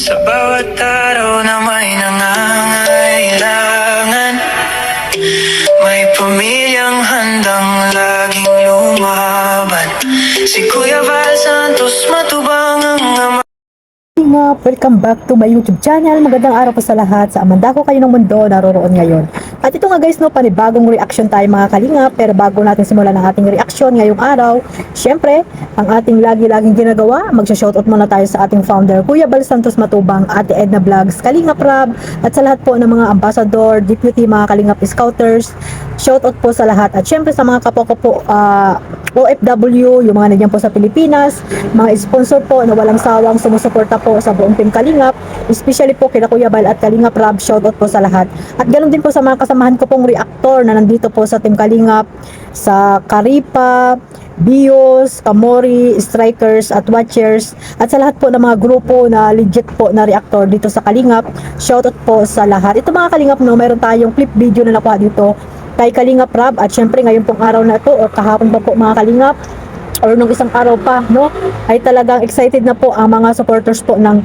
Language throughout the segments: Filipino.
Sa bawat araw na may nangangailangan, may pamilyang handang laging lumaban. Si Kuya Val Santos matubang ang ama. Welcome back to my YouTube channel. Magandang araw po sa lahat. Sa amanda ko kayo ng mundo naroroon ngayon. At ito nga guys, panibagong reaction tayo mga kalingap. Pero bago natin simulan ang ating reaction ngayong araw, syempre, ang ating laging ginagawa, magsha-shoutout muna tayo sa ating founder, Kuya Val Santos Matubang, Ate Edna Vlogs, Kalingap Rab, at sa lahat po ng mga ambassador, deputy, mga kalingap scouters. Shoutout po sa lahat. At syempre sa mga kapwa ko po, OFW, yung mga nandiyan po sa Pilipinas, mga sponsor po na walang sawang sumusuporta po sa buong Team Kalingap, especially po kina Kuya Val at Kalingap Rab, shoutout po sa lahat. At ganoon din po sa mga kasamahan ko pong reactor na nandito po sa Team Kalingap, sa Karipa, Bios, Kamori, Strikers at Watchers, at sa lahat po ng mga grupo na legit po na reactor dito sa Kalingap, shoutout po sa lahat. Ito mga Kalingap, mayroon tayong clip video na nakuha dito kay Kalingap Rab, at syempre ngayon pong araw na ito o kahapon pa po mga Kalingap or nung isang araw pa, ay talagang excited na po ang mga supporters po ng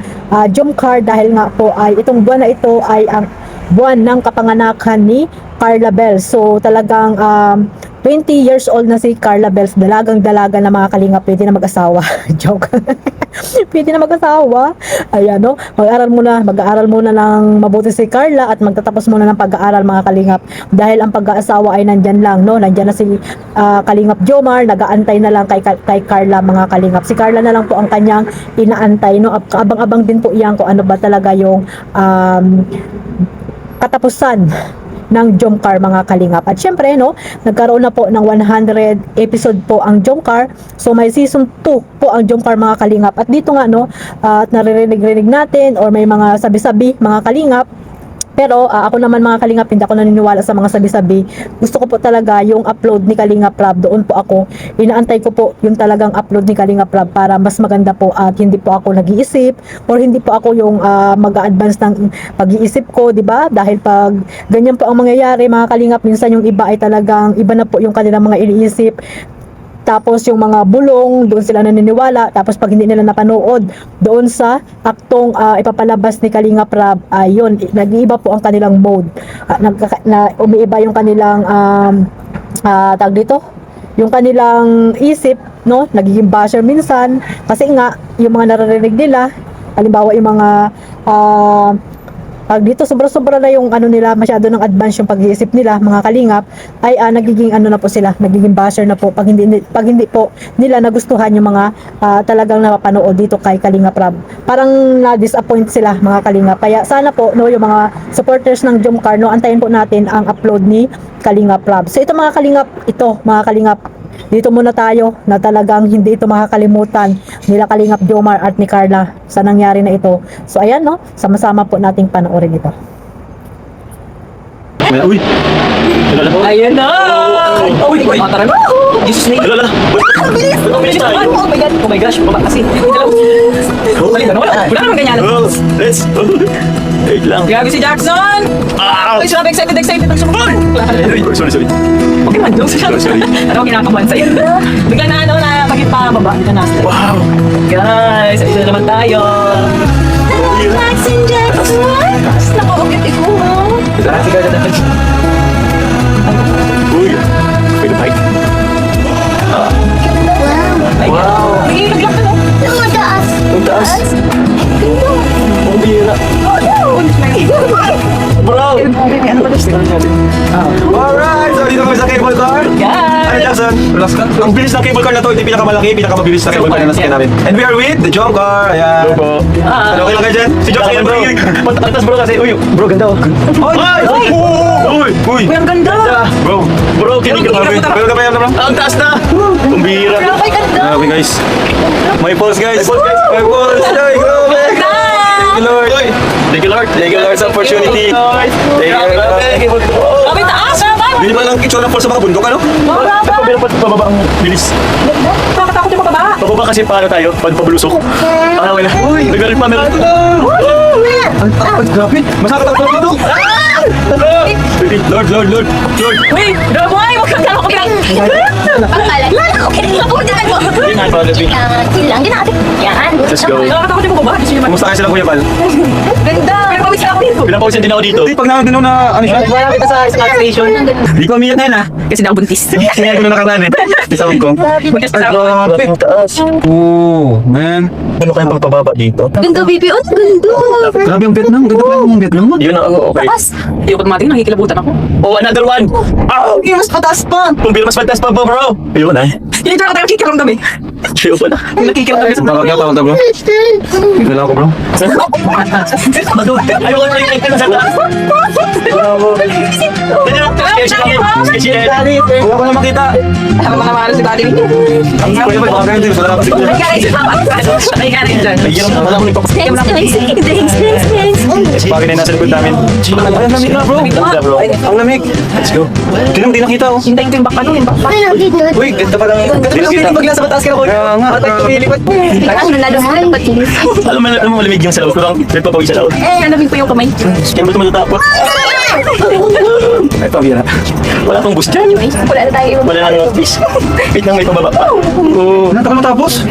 Jomcar, dahil nga po ay itong buwan na ito ay ang buwan ng kapanganakan ni Carla Bells. So talagang 20 years old na si Carla Bells, dalagang-dalaga na mga Kalingap, pwede na mag-asawa. Joke. Pwede na mag-asawa. Ayan, mag-aaral muna ng mabuti si Carla at magtatapos muna ng pag-aaral mga Kalingap. Dahil ang pag-aasawa ay nandyan lang, nandyan na si Kalingap Jomar, nag-aantay na lang kay Carla mga Kalingap. Si Carla na lang po ang kanyang inaantay, Abang-abang din po iyan kung ano ba talaga yung katapusan ng Jomcar mga Kalingap. At syempre nagkaroon na po ng 100 episode po ang Jomcar. So may season 2 po ang Jomcar mga Kalingap. At dito nga at naririnig natin or may mga sabi-sabi mga Kalingap. Pero ako naman mga Kalingap, hindi ako naniniwala sa mga sabi-sabi. Gusto ko po talaga yung upload ni Kalingap Rab. Doon po ako, inaantay ko po yung talagang upload ni Kalingap Rab para mas maganda po at hindi po ako nag-iisip or hindi po ako yung mag-a-advance ng pag-iisip ko, di ba? Dahil pag ganyan po ang mangyayari mga Kalingap, minsan yung iba ay talagang iba na po yung kanilang mga iniisip. Tapos yung mga bulong, doon sila naniniwala. Tapos pag hindi nila napanood doon sa aktong ipapalabas ni Kalingap Rab, ayun, nag-iiba po ang kanilang mode. Umiiba yung kanilang tag dito, yung kanilang isip, nagiging basher minsan. Kasi nga, yung mga naririnig nila, halimbawa yung mga pag dito sobra-sobra na yung nila, masyado ng advance yung pag-iisip nila mga Kalingap, ay nagiging na po sila, nagiging basher na po pag hindi po nila nagustuhan yung mga talagang napapanood dito kay Kalingap Rab. Parang na-disappoint sila mga Kalingap. Kaya sana po yung mga supporters ng Jomcar, antayin po natin ang upload ni Kalingap Rab. So ito mga Kalingap, dito muna tayo na talagang hindi ito makakalimutan nila Kalingap Jomar at ni Carla sa nangyari na ito. So ayan, sama-sama po nating panoorin ito. Uy! Ayan na! Uy! Tara na! Jesus name! Lala! Oh my God! Oh my gosh! Baba kasi! Wala naman ganyan! Let's go! Wait lang! Grabe si Jackson! Ay, sabi excited ang sumubol! Sorry. Okay man, doon siya. Sorry. Ano ang kinakabuhan sa'yo? Bigla na na bakit pa baba? Dito na nasa. Wow! Guys, ito na naman tayo! Jackson! Nakaukit ikaw Sige ka na. Uy! Pwede bike? Wow! Ay, naglag ka no? Ang taas! Ang bira! Bro! Ano ba ito? Alright! So dito kami sa cable car. Ano Jackson? Relax ka. Ang bilis ng cable car na to, ito yung pinakamalaki, pinakamabilis na cable car na nasakyan namin. And we are with the Jomcar. Ayan. Hello po. Okay lang kayo dyan? Si Jomcar yan bro. Pantas bro kasi, uy, bro, ganda oh. Ay! Uy! Uy, ang ganda! Bro, kinig ka namin. Pero ka pa yan naman. Ang taas na! Ang bira. Grabe, ganda! Okay guys. May pulse guys. May pulse. Ay, grabe. Thank you Lord. Thank you Lord. Thank you Lord sa opportunity. Thank you Lord. Grabe, taas! Hindi naman ang itsura ng pulse sa mga bundok, ano? Pero pababa ang bilis. Nakakatakot yung mababa! Pababa kasi paano tayo? Pag pabulusok. Wala. Uy! Nagalit pa meron. Ang grabe. Masakit ang dito. Hindi Lord. Wait! Raboy! Huwag kang gano'n ko pinang... Lala, okay. Mabuti mo. Hindi nga, Paul, Levin. Chill lang din natin. Yan. Let's go. Nakakatakot mo ba? Kumusta kayo sila, Kuya Val? Ganda! Pero pawis lang ako dito. Pinapawisan din ako dito. Hindi, pag nandun na, ano siya? Wala kita sa smart station. Hindi ko umiyak na yun, ha? Kasi nakabuntis. Sinayag ko na nakaraan, eh. Di sa Hong Kong. Buntis Ay, sa ako. grabe. Oo, man. Ano kayang pagpababa dito? Ganda, baby. Oh, ganda. Grabe ang Vietnam. Ganda pa yung Vietnam. Yun ang okay. Taas. Hindi ko tumating, nakikilabutan ako. Oh, another one. Ah, Yung mas pataas pa. kung mas fantas pa bro. Ayun na. Hindi ko tayo nakikiramdam eh. Ayun pa na. Yung nakikiramdam sa Tawag niya, tawag na, bro. Dito lang ako, bro. Ayun ko rin kayo sa taas. Wala ko na makita. Ako mga mahal si daddy. Kuya Val, baka hindi. Wala ako Ay, kaya rin. Ay, kaya rin dyan. Wala akong ipapasok. Thanks. Bakit na nasa likod namin? Ay, ang lamig na, bro. Bro. Ang lamig. Let's go. Tinang di nakita, oh. Hintayin ko yung back, ano yung back. Ay, dito. Uy, ganda pa lang. Kasi pag nasa mataas ka na ko. Kaya nga, Lumilipad. Ano, lalo mo lang pati. Alam mo malamig yung sa loob. Kurang nagpapawisan ako. Nalabig po yung kamay. Kaya mo ito matatapos. ito, bira. Wala akong boost dyan. Wala na tayo. Wala nang notice. Wait lang, may pababa pa. Oo. Nanta ka matapos?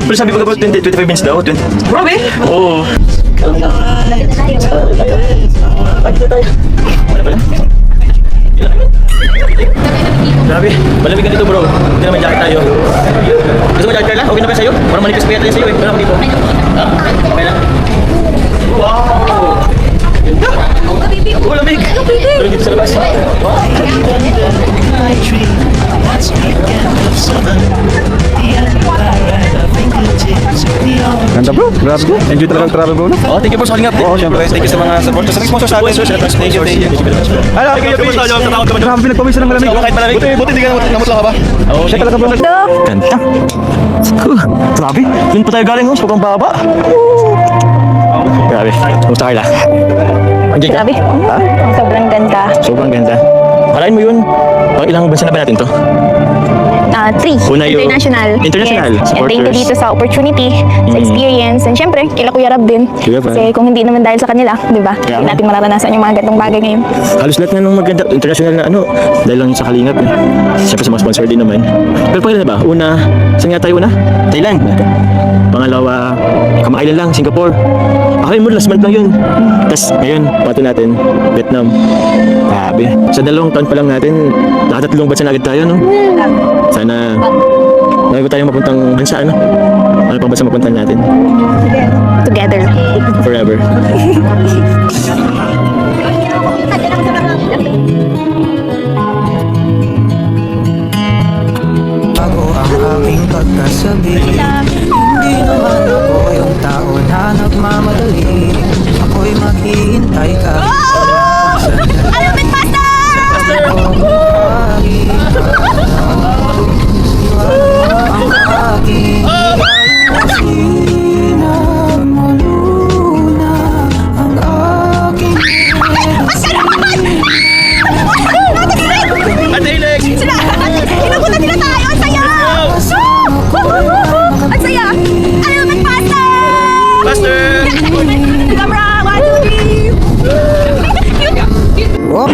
Pero sabi ko dapat 25 minutes daw. 20. Grabe. Oo. Grabe, malamig ka dito bro. Hindi naman jacket tayo. Gusto mo jacket Carla? Okay na ba sa'yo? Parang manipis pa yata yun sa'yo eh. Wala ko dito. Ha? Okay lang. Wow! Oh, lamig! Pero dito sa labas. Ganda, bro. Grabe. Enjoy talaga ang travel, bro. No? Oh, thank you for calling up. Oo, syempre. Thank you sa mga supporters. Sa sponsor sa atin. Thank you. Ano, grabe, pinagpawisan ng malamig. Kahit malamig. Buti di ka namot lang ka ba? Oo, Siya talaga, bro. Ganda. Grabe. Yun pa tayo galing, oh. Sobrang baba. Grabe. Kumusta Carla? Andiyan ka? Grabe. Ha? Sobrang ganda. Sobrang ganda. Kalain mo yun. Pang ilang bansa na ba natin to? 3. Una yung International. international Yes. And thank you supporters. dito sa opportunity, sa experience, and syempre, kila Kuya Rab din. Kuya Rab. Kasi kung hindi naman dahil sa kanila, di ba? Kaya Hindi nga. natin mararanasan yung mga ganitong bagay ngayon. Halos lahat nga ng maganda international na ano, dahil lang sa Kalingap. Eh. Siyempre sa mga sponsor din naman. Pero pangilan na ba? Una, saan nga tayo una? Thailand. Pangalawa, kamakailan lang, Singapore. Ako yun mo, last month lang yun. Tapos ngayon, pato natin, Vietnam. Grabe. Sa 2 taon pa lang natin, nakatatlong bansa na agad tayo, no? Sana, bago tayo mapuntang bansa, ano? Ano pang bansa mapuntahan natin? Together. Forever. Bago ang aking pagkasabi Hindi naman ako yung tao na nagmamadali Ako'y maghihintay ka Alamin, Pastor! Ang aking sinamuluna Ang aking Inabutan nila tayo! Ang saya! Ang saya! Alamin, Pastor! Pastor! Camera! 1, 2, 3!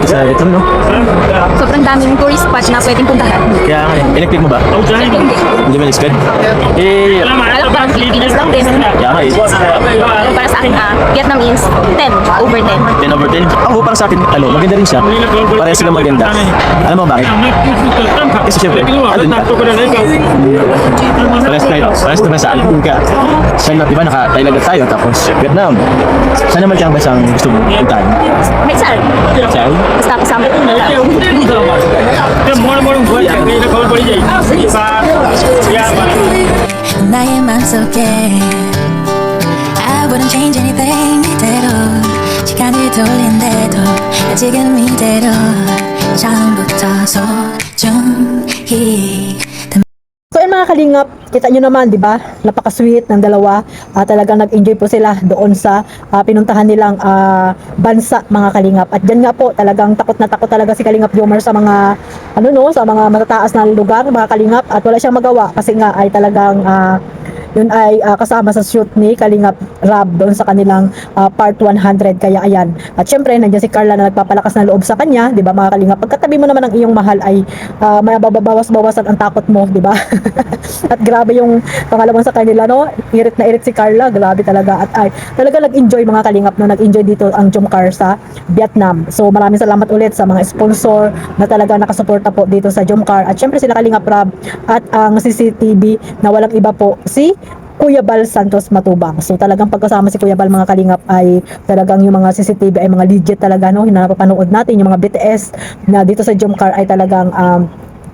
Sa Vietnam, no? Sobrang daming tourist spot na pwedeng puntahan. Kaya nga, in-click mo ba? Hindi mo na-expect? Eh, Alam ko, Philippines lang din. kaya nga eh. Para sa akin, Vietnam is 10 over 10. 10 over 10. Ako para sa akin, ano, maganda rin siya. Pareha sila maganda. Alam mo bakit? Kasi syempre, andun ka. Parehas naman sa akin ka. Sana, di ba, naka-Thailand na tayo, tapos Vietnam. Sana naman kang basang gusto mo puntahan. May sir, Siya? basta kasama ko na lang. 나의 맘속에 I wouldn't change anything 이대로 시간을 돌린대도 아직은 이대로 처음부터 소중히 So yun mga kalingap, kita nyo naman, di ba? Napaka-sweet ng dalawa. Talagang nag-enjoy po sila doon sa pinuntahan nilang bansa, mga kalingap. At dyan nga po, talagang takot na takot talaga si Kalingap Jomer sa mga sa mga matataas na lugar, mga kalingap. At wala siyang magawa kasi nga ay talagang yun ay kasama sa shoot ni Kalingap Rab doon sa kanilang part 100. Kaya ayan, at syempre nandiyan si Carla na nagpapalakas ng loob sa kanya, di ba mga Kalingap? Pagkatabi mo naman ang iyong mahal ay may babawas-bawasan ang takot mo, di ba? At grabe yung pangalaman sa kanila, no? Irit na irit si Carla, grabe talaga. At ay talaga nag-enjoy mga Kalingap, no? Nag-enjoy dito ang Jomcar sa Vietnam. So maraming salamat ulit sa mga sponsor na talaga nakasuporta po dito sa Jomcar. At syempre sila Kalingap Rab at ang CCTV na walang iba po si Kuya Bal Santos Matubang. So talagang pagkasama si Kuya Bal mga Kalingap ay talagang yung mga CCTV ay mga legit talaga, no? Napapanood natin yung mga BTS na dito sa Jomcar ay talagang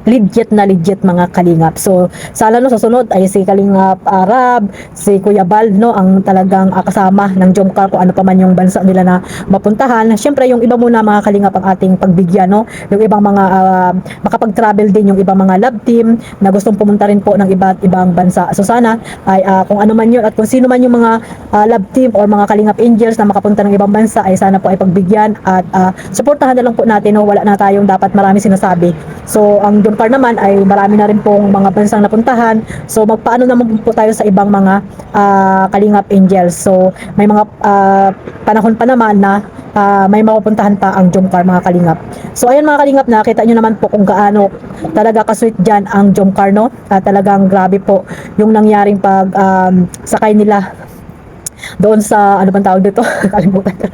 legit na legit mga Kalingap. So sana no sa sunod ay si Kalingap Arab, si Kuya Bal, no, ang talagang kasama ng Jomcar kung ano pa man yung bansa nila na mapuntahan. Syempre yung iba muna mga Kalingap ang ating pagbigyan, no, yung ibang mga makapag-travel din yung ibang mga love team na gustong pumunta rin po ng iba't ibang bansa. So sana ay kung ano man yun at kung sino man yung mga love team or mga Kalingap Angels na makapunta ng ibang bansa ay sana po ay pagbigyan at suportahan na lang po natin, no. Wala na tayong dapat marami sinasabi. So ang Jomcar naman ay marami na rin pong mga bansang napuntahan. So magpaano naman po tayo sa ibang mga Kalingap Angels. So may mga panahon pa naman na may mapupuntahan pa ang Jomcar mga Kalingap. So ayan mga Kalingap, nakita nyo naman po kung gaano talaga kasweet dyan ang Jomcar, no? Talagang grabe po yung nangyaring pag sakay nila doon sa ano bang tawag dito? Kalimutan ko.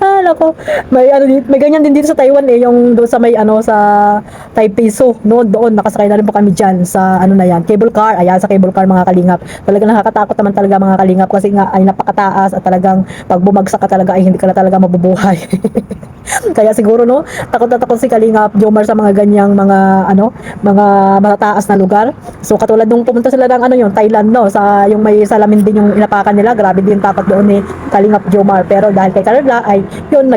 Nako, may ganyan din dito sa Taiwan yung doon sa may sa Taipei Zoo, no, doon nakasakay na rin po kami diyan sa na yan, cable car. Ayan, sa cable car mga Kalingap. Talagang nakakatakot naman talaga mga Kalingap kasi nga ay napakataas at talagang pag bumagsak ka talaga ay hindi ka na talaga mabubuhay. Kaya siguro, no, takot na takot si Kalingap Jomar sa mga ganyang mga mga matataas na lugar. So katulad nung pumunta sila ng yung Thailand, no, sa yung may salamin din yung inapakan nila. Grabe din takot doon ni Kalingap Jomar. Pero dahil kay Carla ay yun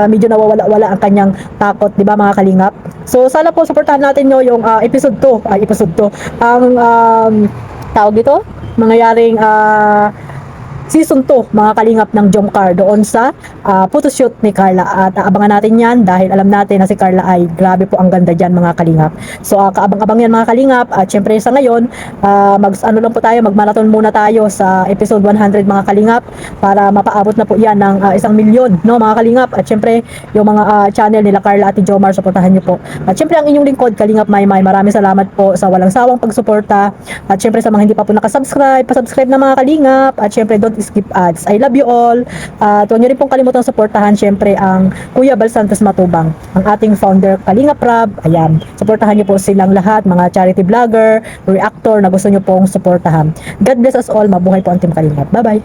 medyo nawawala-wala ang kanyang takot, di ba mga Kalingap? So sana po suportahan natin yung episode 2 ang tawag dito mangyayaring Season 2 mga Kalingap ng Jomcar doon sa photoshoot ni Carla. At abangan natin yan dahil alam natin na si Carla ay grabe po ang ganda dyan mga Kalingap. So kaabang-abang yan mga Kalingap. At syempre sa ngayon lang po tayo, magmarathon muna tayo sa episode 100 mga Kalingap para mapaabot na po yan ng 1 milyon, no mga Kalingap. At syempre yung mga channel nila Carla at Jomar, suportahan nyo po. At syempre ang inyong lingkod Kalingap Maymay, maraming salamat po sa walang sawang pagsuporta. At syempre sa mga hindi pa po nakasubscribe, pasubscribe na mga Kalingap. At syempre don't skip ads. I love you all. Huwag nyo rin pong kalimutang suportahan syempre ang Kuya Bal Santos Matubang, ang ating founder Kalingap Rab. Ayan, suportahan nyo po silang lahat, mga charity vlogger, reactor na gusto nyo pong suportahan. God bless us all. Mabuhay po ang Team Kalingap. Bye bye.